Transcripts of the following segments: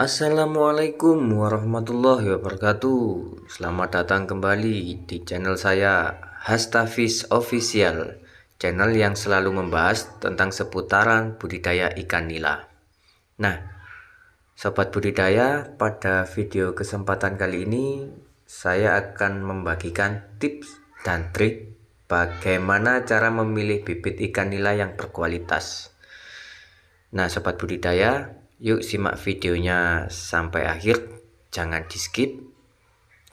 Assalamualaikum warahmatullahi wabarakatuh. Selamat datang kembali di channel saya, Hastafiz Official, channel yang selalu membahas tentang seputaran budidaya ikan nila. Nah, sobat budidaya, pada video kesempatan kali ini saya akan membagikan tips dan trik bagaimana cara memilih bibit ikan nila yang berkualitas. Nah, sobat budidaya, yuk simak videonya sampai akhir, jangan di skip,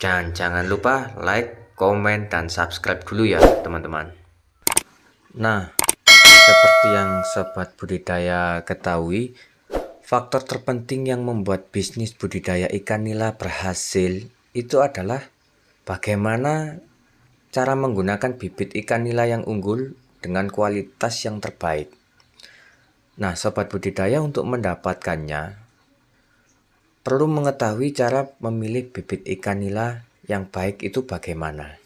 dan jangan lupa like, komen, dan subscribe dulu ya teman-teman. Nah, seperti yang sobat budidaya ketahui, faktor terpenting yang membuat bisnis budidaya ikan nila berhasil itu adalah bagaimana cara menggunakan bibit ikan nila yang unggul dengan kualitas yang terbaik. Nah, sobat budidaya, untuk mendapatkannya perlu mengetahui cara memilih bibit ikan nila yang baik itu bagaimana.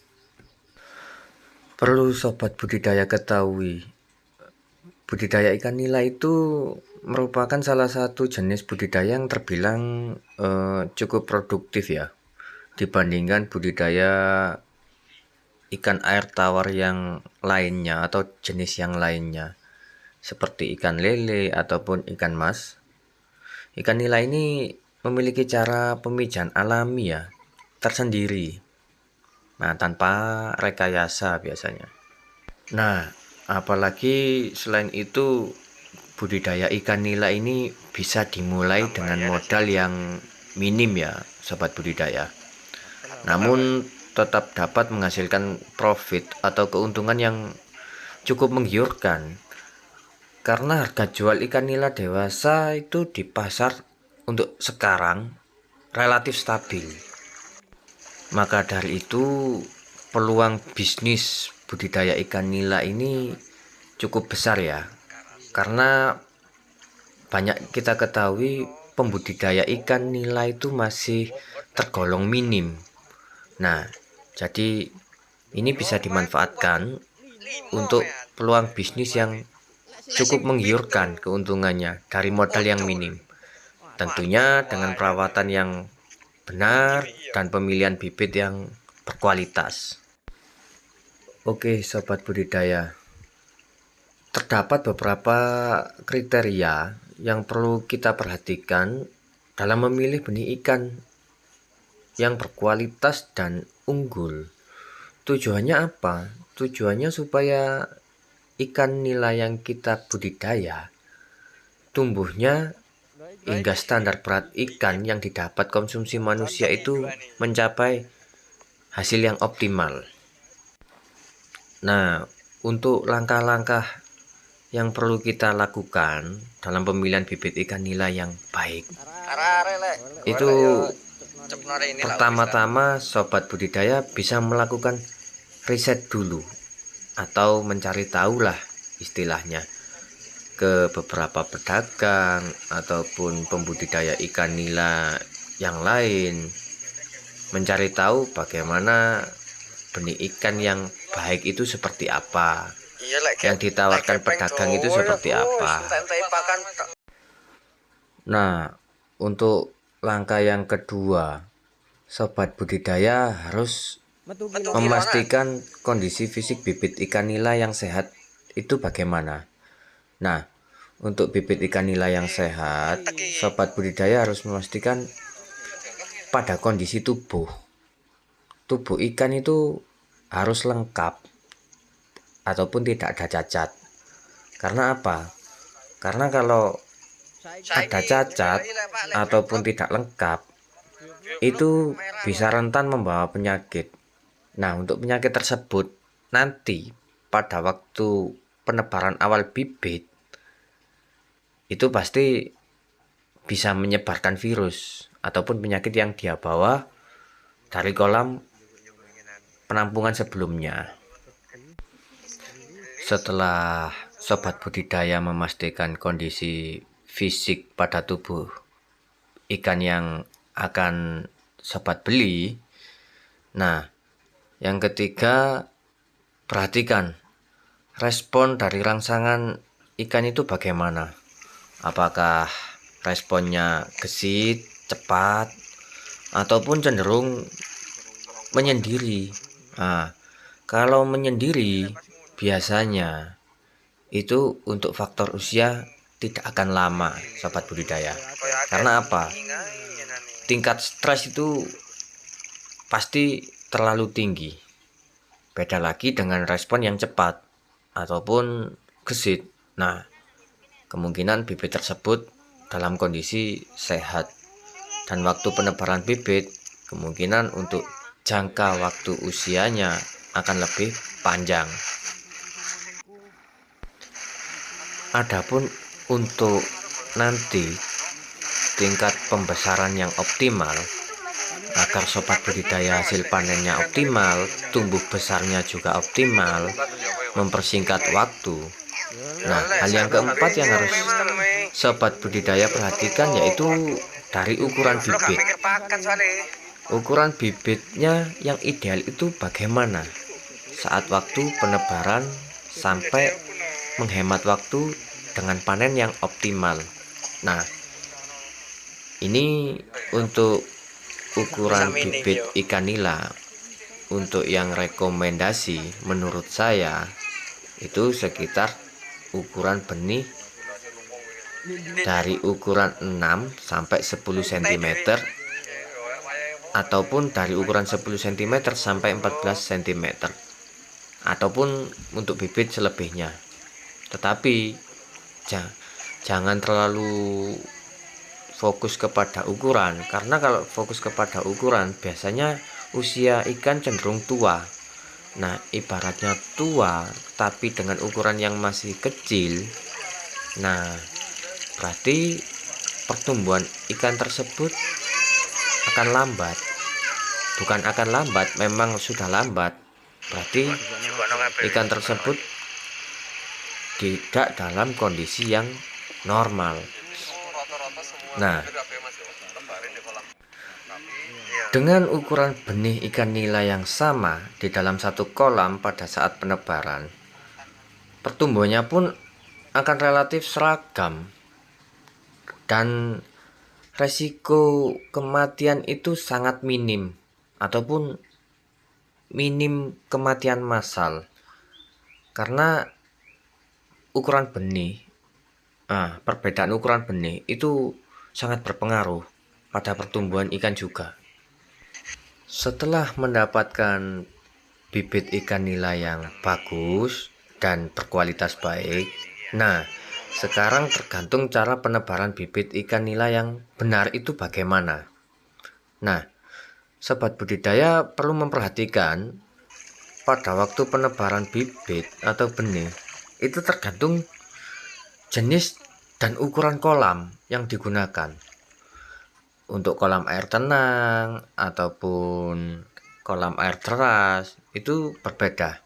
Perlu sobat budidaya ketahui, budidaya ikan nila itu merupakan salah satu jenis budidaya yang terbilang cukup produktif ya, dibandingkan budidaya ikan air tawar yang lainnya atau jenis yang lainnya, seperti ikan lele ataupun ikan mas. Ikan nila ini memiliki cara pemijahan alami ya, tersendiri. Nah, tanpa rekayasa biasanya. Nah, apalagi selain itu, budidaya ikan nila ini bisa dimulai dengan modal yang minim ya, sobat budidaya. Namun tetap dapat menghasilkan profit atau keuntungan yang cukup menggiurkan. Karena harga jual ikan nila dewasa itu di pasar untuk sekarang relatif stabil. Maka dari itu, peluang bisnis budidaya ikan nila ini cukup besar ya. Karena banyak kita ketahui pembudidaya ikan nila itu masih tergolong minim. Nah, jadi ini bisa dimanfaatkan untuk peluang bisnis yang cukup menggiurkan keuntungannya dari modal yang minim. Tentunya dengan perawatan yang benar dan pemilihan bibit yang berkualitas. Oke, sobat budidaya, terdapat beberapa kriteria yang perlu kita perhatikan dalam memilih benih ikan yang berkualitas dan unggul. Tujuannya apa? Tujuannya supaya ikan nila yang kita budidaya tumbuhnya hingga standar berat ikan yang didapat konsumsi manusia itu mencapai hasil yang optimal. Nah, untuk langkah-langkah yang perlu kita lakukan dalam pemilihan bibit ikan nila yang baik, itu pertama-tama sobat budidaya bisa melakukan riset dulu atau mencari tahu lah istilahnya ke beberapa pedagang ataupun pembudidaya ikan nila yang lain, mencari tahu bagaimana benih ikan yang baik itu seperti apa, yang ditawarkan pedagang itu seperti apa. Nah, untuk langkah yang kedua, sobat budidaya harus memastikan kondisi fisik bibit ikan nila yang sehat itu bagaimana. Nah, untuk bibit ikan nila yang sehat, sobat budidaya harus memastikan pada kondisi tubuh ikan itu harus lengkap ataupun tidak ada cacat. Karena apa? Karena kalau ada cacat ataupun tidak lengkap, itu bisa rentan membawa penyakit. Nah, untuk penyakit tersebut nanti pada waktu penebaran awal bibit itu pasti bisa menyebarkan virus ataupun penyakit yang dia bawa dari kolam penampungan sebelumnya. Setelah sobat budidaya memastikan kondisi fisik pada tubuh ikan yang akan sobat beli, nah, yang ketiga, perhatikan respon dari rangsangan ikan itu bagaimana. Apakah responnya gesit cepat ataupun cenderung menyendiri. Nah, kalau menyendiri biasanya itu untuk faktor usia tidak akan lama, sobat budidaya. Karena apa? Tingkat stres itu pasti terlalu tinggi. Beda lagi dengan respon yang cepat ataupun gesit. Nah, kemungkinan bibit tersebut dalam kondisi sehat, dan waktu penebaran bibit kemungkinan untuk jangka waktu usianya akan lebih panjang. Adapun untuk nanti tingkat pembesaran yang optimal, agar sobat budidaya hasil panennya optimal, tumbuh besarnya juga optimal, mempersingkat waktu. Nah, hal yang keempat yang harus sobat budidaya perhatikan yaitu dari ukuran bibit. Ukuran bibitnya yang ideal itu bagaimana saat waktu penebaran sampai menghemat waktu dengan panen yang optimal. Nah, ini untuk ukuran bibit ikan nila. Untuk yang rekomendasi menurut saya itu sekitar ukuran benih dari ukuran 6 sampai 10 cm ataupun dari ukuran 10 cm sampai 14 cm ataupun untuk bibit selebihnya. Tetapi jangan terlalu fokus kepada ukuran, karena kalau fokus kepada ukuran biasanya usia ikan cenderung tua. Nah, ibaratnya tua tapi dengan ukuran yang masih kecil, nah berarti pertumbuhan ikan tersebut akan lambat. Bukan akan lambat, memang sudah lambat. Berarti ikan tersebut tidak dalam kondisi yang normal. Nah, dengan ukuran benih ikan nila yang sama di dalam satu kolam pada saat penebaran, pertumbuhannya pun akan relatif seragam, dan resiko kematian itu sangat minim ataupun minim kematian massal, karena ukuran benih, perbedaan ukuran benih itu sangat berpengaruh pada pertumbuhan ikan juga. Setelah mendapatkan bibit ikan nila yang bagus dan berkualitas baik, nah sekarang tergantung cara penebaran bibit ikan nila yang benar itu bagaimana. Nah, sobat budidaya perlu memperhatikan pada waktu penebaran bibit atau benih itu tergantung jenis dan ukuran kolam yang digunakan. Untuk kolam air tenang ataupun kolam air deras itu berbeda,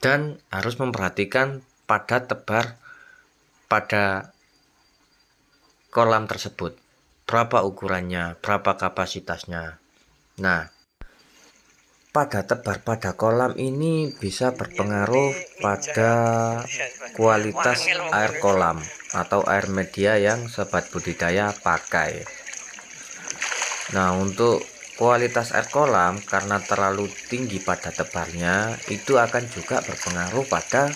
dan harus memperhatikan pada tebar pada kolam tersebut, berapa ukurannya, berapa kapasitasnya. Nah, pada tebar pada kolam ini bisa berpengaruh pada kualitas air kolam atau air media yang sobat budidaya pakai. Nah, untuk kualitas air kolam karena terlalu tinggi pada tebarnya itu akan juga berpengaruh pada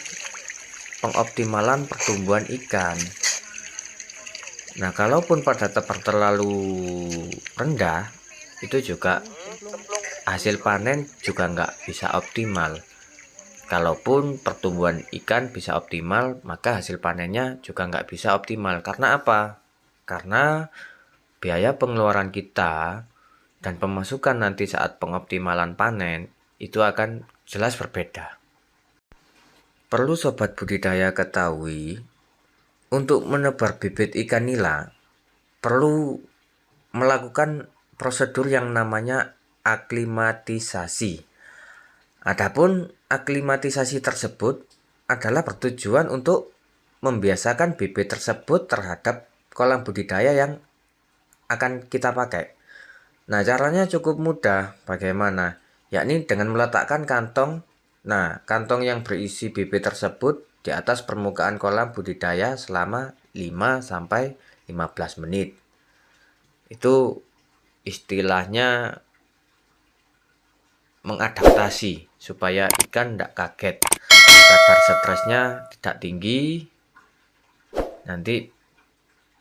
pengoptimalan pertumbuhan ikan. Nah, kalaupun pada tebar terlalu rendah, itu juga hasil panen juga nggak bisa optimal. Kalaupun pertumbuhan ikan bisa optimal, maka hasil panennya juga nggak bisa optimal. Karena apa? Karena biaya pengeluaran kita dan pemasukan nanti saat pengoptimalan panen itu akan jelas berbeda. Perlu sobat budidaya ketahui, untuk menebar bibit ikan nila perlu melakukan prosedur yang namanya aklimatisasi. Adapun aklimatisasi tersebut adalah bertujuan untuk membiasakan bibit tersebut terhadap kolam budidaya yang akan kita pakai. Nah, caranya cukup mudah. Bagaimana? Yakni dengan meletakkan kantong. Nah, kantong yang berisi bibit tersebut di atas permukaan kolam budidaya selama 5-15 menit. itu istilahnya mengadaptasi supaya ikan tidak kaget, kadar stresnya tidak tinggi. Nanti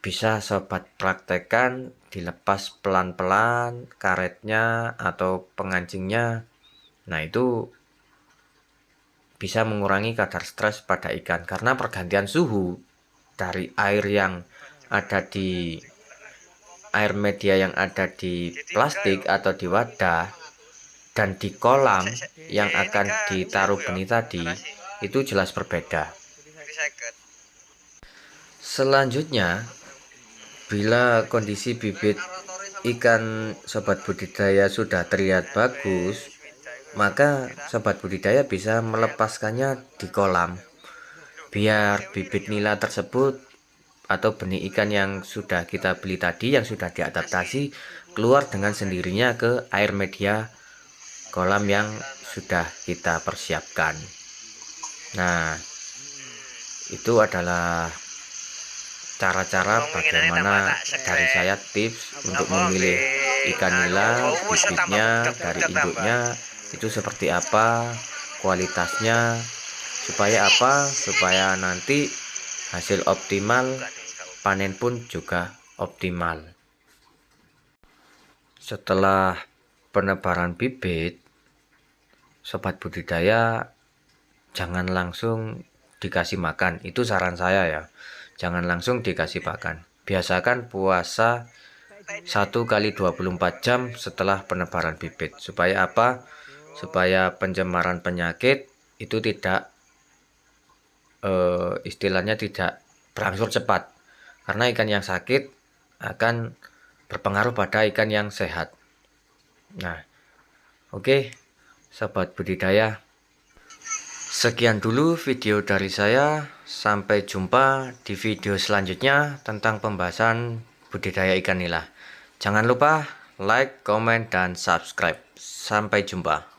bisa sobat praktekkan, dilepas pelan-pelan karetnya atau pengancingnya. Nah, itu bisa mengurangi kadar stres pada ikan, karena pergantian suhu dari air media yang ada di plastik atau di wadah dan di kolam yang akan ditaruh benih tadi itu jelas berbeda. Selanjutnya, bila kondisi bibit ikan sobat budidaya sudah terlihat bagus, maka sobat budidaya bisa melepaskannya di kolam, biar bibit nila tersebut atau benih ikan yang sudah kita beli tadi, yang sudah diadaptasi, keluar dengan sendirinya ke air media kolam yang sudah kita persiapkan. Nah, itu adalah cara-cara bagaimana dari saya tips untuk memilih ikan nila, bibitnya dari induknya itu seperti apa, kualitasnya, supaya nanti hasil optimal, panen pun juga optimal. Setelah penebaran bibit, sobat budidaya jangan langsung dikasih makan, itu saran saya ya. Jangan langsung dikasih makan. Biasakan puasa 1 kali 24 jam setelah penebaran bibit. Supaya apa? Supaya pencemaran penyakit itu tidak istilahnya tidak berangsur cepat. Karena ikan yang sakit akan berpengaruh pada ikan yang sehat. Nah, oke, sobat budidaya. Sekian dulu video dari saya. Sampai jumpa di video selanjutnya tentang pembahasan budidaya ikan nila. Jangan lupa like, komen, dan subscribe. Sampai jumpa.